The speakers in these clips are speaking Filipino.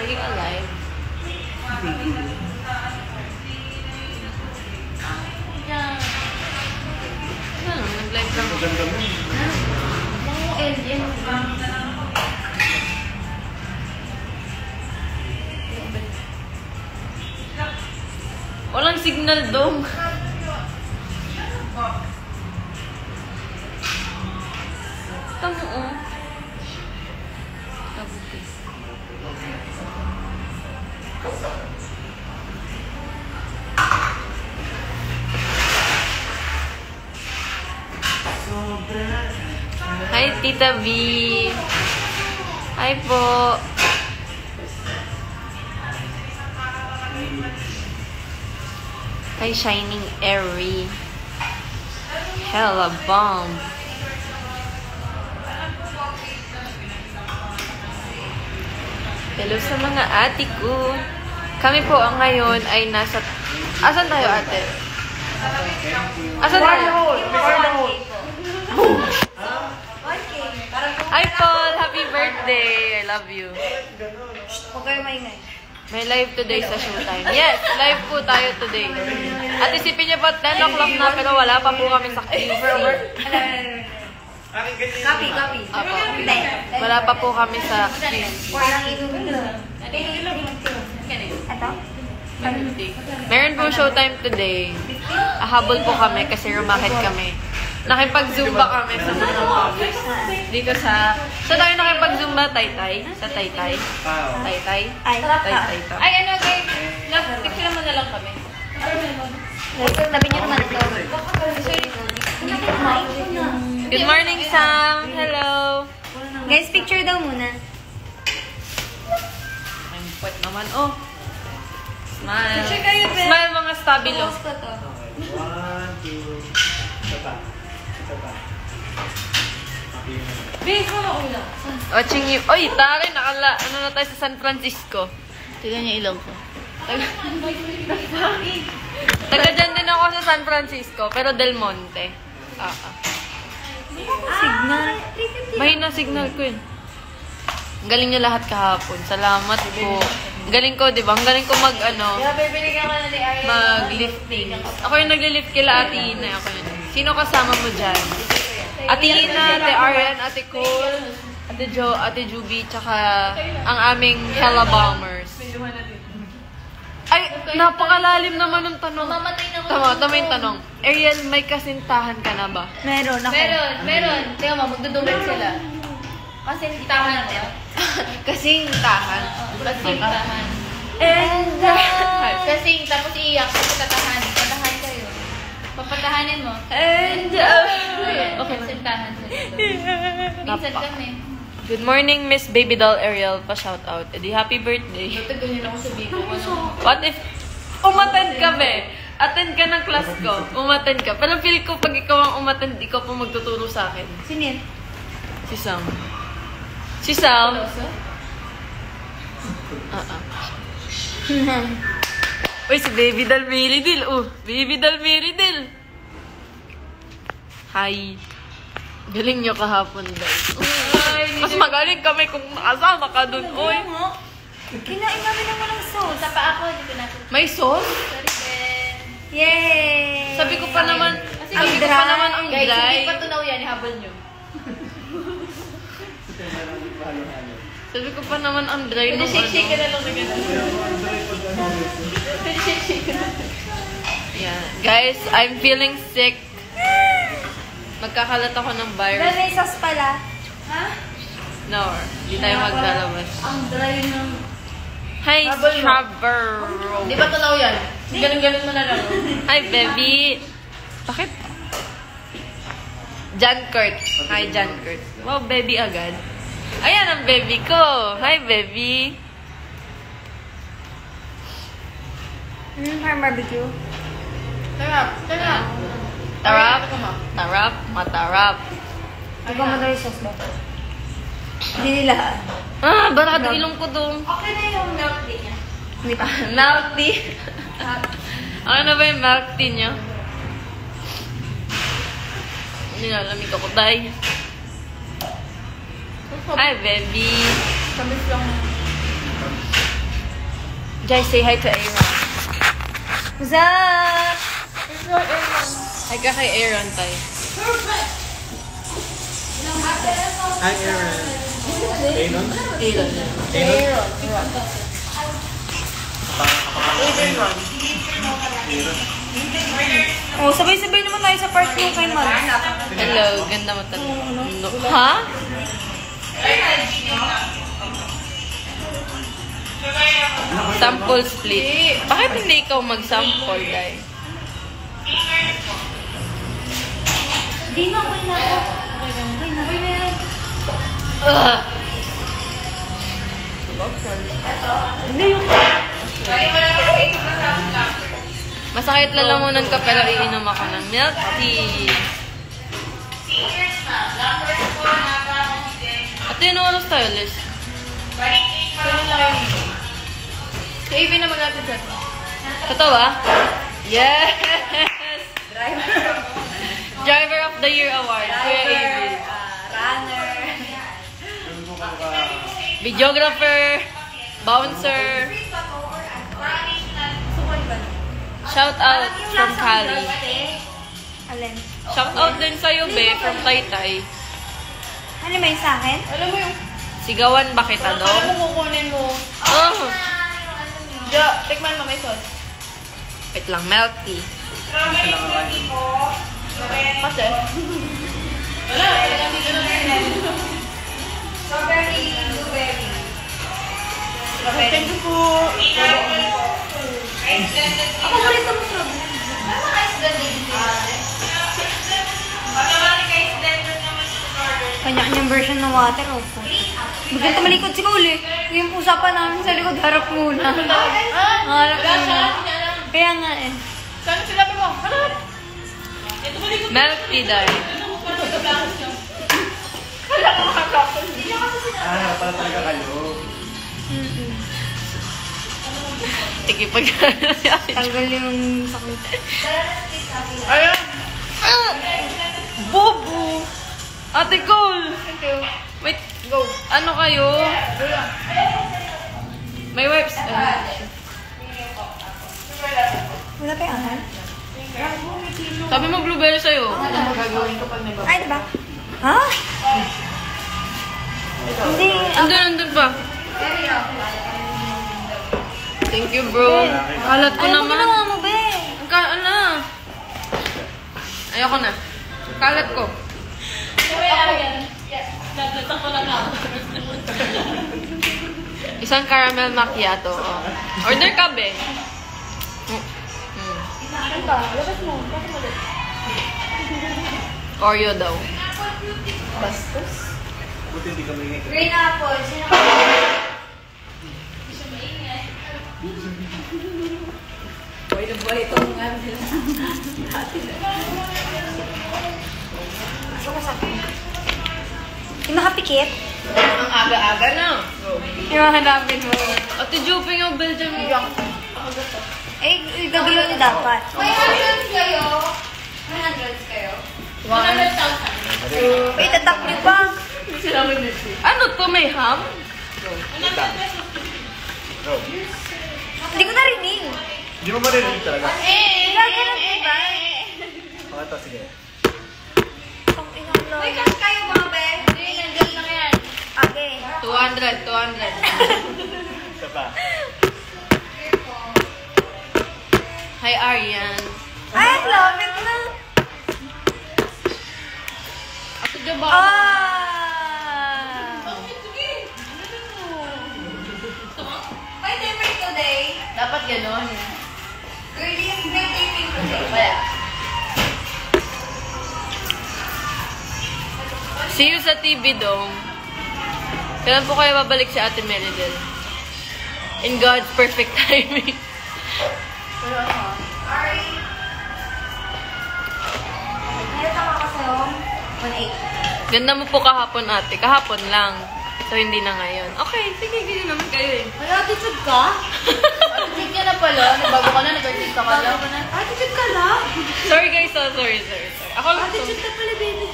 Are you alive? Yeah. Nag-live lang. Maganda mo. Mga alien. Walang signal dong. Tamo oh. Tabuti. Hi, Tita V. Hi po. Hi, Shining Airy. Hella bomb. Hello sa mga ate ko. Kami po ang ngayon ay nasa... Asan tayo, ate? Asan tayo? Hi, Paul! Happy birthday! I love you. Huwag kayo maingay. May live today sa Showtime. Yes, live po tayo today. At isipin niyo ba, 10 o'clock na pero wala pa po kami sa QC. Copy. Apo. Wala pa po kami sa QC. Parang ito. Ito? Meron po Showtime today. Ahabol po kami kasi rumakit kami. Nakipag-zumba kami sa mga office. Dito sa... Saan tayo nakipag-zumba? Taytay? Sa Taytay? Taytay? Taytay to. Ay, ano guys? Picture naman na lang kami. Sabi niyo naman ito. Good morning, Sam! Hello! Guys, picture daw muna. Ang puwet naman. Oh! Smile! Picture kayo, Ben. Smile mga stabilo. Post ko to. 1, 2, isa pa. Babe, ano ulo? Watching you. Oy, tari, ano na tayo sa San Francisco. Tignan niya ilong ko. Taga dyan din ako sa San Francisco, pero Del Monte. Signal. Mahina signal ko yun. Ang galing niyo lahat kahapon. Salamat po. Ang galing ko, di ba? Ang galing ko mag-lifting. Ako yung nagli-lift kila Ate Ina. Ako yun. Sino kasama mo dyan? Ate Ina, Ate Arian, Ate Cole, Ate Jo, Ate Juby, tsaka ang aming Hella Bombers. Ay, napakalalim naman ng tanong. Tama yung tanong. Ariel, may kasintahan ka na ba? Meron ako. Meron. Tingnan mo, magdudumit sila. Kasi tahan natin. Kasintahan. Kasingtahan. And Kasing, tapos iiyak. Tapos tatahan. Tatahan kayo. Papatahanin mo. Okay. Kasintahan sila. Minsan kami. Good morning, Miss Baby Doll Ariel. Pa-shout out. Edi, happy birthday. Natagahin ako sa Biko. What if umattend ka, be? Attend ka ng class ko. Umattend ka. Pero feel ko pag ikaw ang umattend, ikaw po magtuturo sa akin. sino yan? Si Sam. Si Sam. Uy, si Baby Doll Meridil. Baby Doll Meridil. Hi. Galing nyo kahapon, guys. Mas magaling kami kung nakasama ka dun. Uy. Kinain namin naman ng sauce. Sa pa ako, hindi ko na. May sauce? Sorry, Ben. Yay! Sabi ko pa naman, Kasi ang dry. Guys, dry. hindi pa tunaw yan. Ihabol nyo. Sabi ko pa naman ang dry Pwede nung shake-shake ka ano. na lang na gano'n. Pwede shake-shake ka na. Yeah. Guys, I'm feeling sick. Magkakalat ako ng Pero virus. may sauce pala. Ha? No, hindi tayo maglalabas. Ang dry ng... Hi, Habol mo. Strawberry. Di ba tunaw yan? Ganun-ganun mo na lang. Hi, baby. Bakit? John Kurt. Hi, John Kurt. Wow, baby agad. Ayan ang baby ko. Hi, baby. Parang barbecue. Tarap. Tarap. Tarap. Tarap. Matarap. Ikaw mo daw yung sauce ba? Hindi nila. Barado ilong ko dong. Okay na yung milk tea niya. Hindi pa. Milk tea. Ano na ba yung milk tea niya? Nilalamig ako, day. Hi, baby. Kamis lang. Jai, say hi to Aaron. What's up? Hi ka kay Aaron, tayo. Hi, Aaron. Aaron? Aaron. Oh, sabay-sabay naman tayo sa park mo kay Mal. Hello, ganda mo talaga. No. Ha? Sample split. Bakit hindi ikaw mag-sample, guys? Di na, okay na. Okay na yan. Ugh. Hindi yung... Masakit lalamunan ka pero iinom ako ng milk tea. At yun, oras tayo, Liz? Si Ivy na mag-atid sa Katawa? Yes! Driver of the Year Award. Kuya Avery. Runner. Videographer. Bouncer. Shout out from Cali. Alin? Shout out din sa'yo, be, from Taytay. Ano may sa akin? Alam mo yung... Sigawan ba kita Alam doon? mo kukunin mo. Oh! Jo, tikman mo may sauce. Wait lang, milk tea. Kasi? Wala. Strawberry, blueberry. Thank you po. Ako ulit ang strawberry. Kanya-kanyang version ng water, oh. Biglang tumalikod si Cole, eh. Yung usapan namin sa likod, harap muna. Harap muna. Kaya nga, eh. Saan sila mo? Harap! Milk tea, dahil. Pala talaga kayo. Tikipag si Ate Jo. Tanggal yung sakit. Ayan! Bobo! Ate Cole! Thank you. Wait, go. Ano kayo? May wipes. Wala pa yung angal? Sabi mo blueberry sa'yo. Ay, diba? Ha? Hindi. Andun pa. Thank you, bro. Kalat ko Ano naman. ginawa mo, be? Ano? Ayoko na. Kalat ko. Isang caramel macchiato. Oh. Order ka, be. Oreo daw. Buti hindi kami Green apple. Sino ka? Boy na boy itong nga nila. Yung nakapikit? Ang aga-aga na. Yung hanapin mo. Ate Juping yung Belgium. Eh, gagawin niyo dapat. May 100 kayo? 100 kayo? 100,000. Wait, tatap niyo pa. Ano to? May ham? Bro, Hindi ko narinig. hindi mo marinig talaga. Gaganon, diba? Okay to, sige. Ang inang May lang. cash kayo mga be? Hindi, nandiyan lang yan. Okay. 200. Isa pa. Hi, Arian. Ay, ang lamig na. Ate Jo ba? Ah! May taping today. Dapat gano'n. Girlie, may taping today. Wala. See you sa TV Dome. Kailan po kayo babalik si Ate Meridel? In God's perfect timing. Ari. Meron ako sa'yo. 1.8. Ganda mo po kahapon, ate. Kahapon lang. So, hindi na ngayon. Okay, sige, ganyan naman kayo eh. Wala, attitude ka? Attitude ka na pala. Bago ka na, nag-attitude ka lang. Attitude ka lang? Sorry guys, sorry. Ako lang to. Attitude ka pala, baby.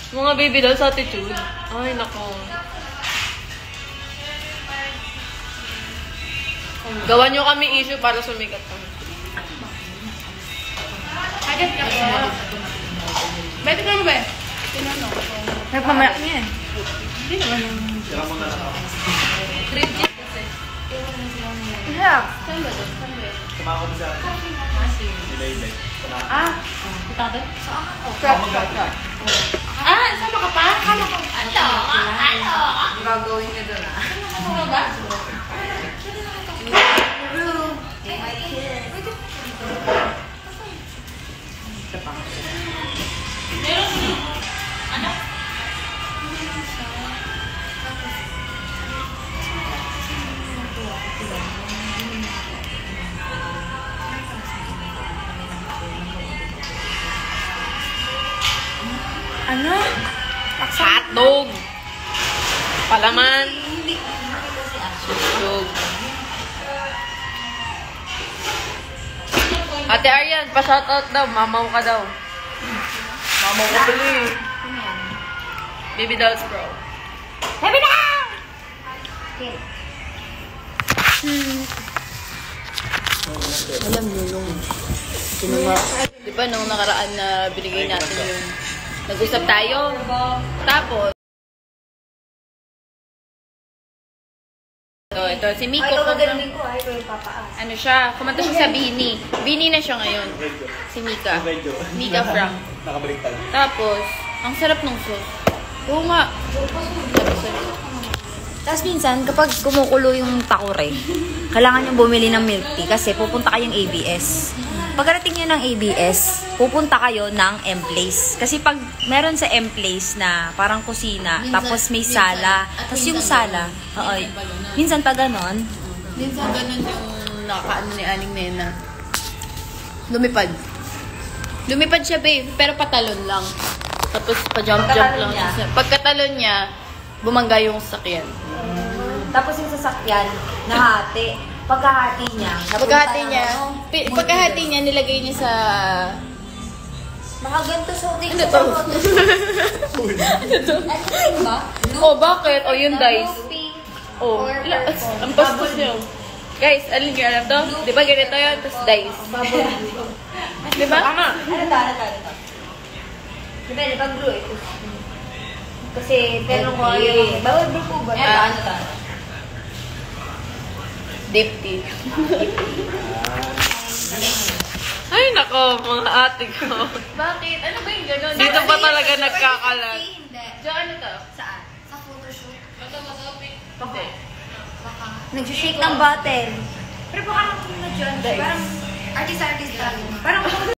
Mga baby daw sa attitude. Ay, nako. Gawan nyo kami issue para sumikat kami. Agad ka po. Pwede ka mo ba? Tinanong. Nagpamalak niya eh. Tira mo na lang ako. Yeah. Saan ba doon? Saan ba? Tumako mo sa akin. Nilay-lay. Ah, pitado? Ah, sama ka pa? Kala ko. Ano? Gagawin niya doon ah. Ano ba? Ano? Hotdog! Palaman! Hotdog. Ate Arian, pa-shoutout daw. Mamaw ka daw. Mamaw ka pala eh. Baby dolls, bro. Happy na! Alam niyo nung di ba nung nakaraan na binigay natin yung nag-usap tayo. Tapos ito si Miko. Ay, ito magaling ko. Ay, ito yung papaas. Ano siya, kumanta siya sa Bini. Bini na siya ngayon. Si Mika. Medyo. Mika Frank. Nakabalik tayo. Tapos, ang sarap ng sauce. Oo nga. Tapos minsan, kapag kumukulo yung takore, kailangan yung bumili ng milk tea kasi pupunta kayong ABS. Pagkarating nyo ng ABS, pupunta kayo ng M-Place. Kasi pag meron sa M-Place na parang kusina, tapos may sala, tapos yung sala, minsan pa ganon, Minsan ganun yung nakaano ni Aling Nena. Lumipad. Lumipad siya, babe. Pero patalon lang. Tapos pa-jump-jump lang siya. Pagkatalon niya, bumangga yung sasakyan. tapos yung sasakyan, nahati. Pagkahati niya, Pagkahati niya, nilagay niya sa... Mga ganito sa uting Ano to? Ano ba? Oh, bakit? Oh, yun, guys. Oh, ang bastos niyo. Guys, alin nyo alam to? Di ba ganito yun? Tapos dice. Di ba? Ano to? Depende, pag blue ito. Kasi, pero ko yung... Bawal blue po ba? Ano to? Dipty. Ay, nako, mga ate ko. Bakit? Ano ba yung gano'n? Dito pa talaga nagkakalat. Jo, ano to? Saan? Sa photoshoot. Okay. Nag-shake ng bottle. Pero baka naman na dyan. Parang artist lang. Parang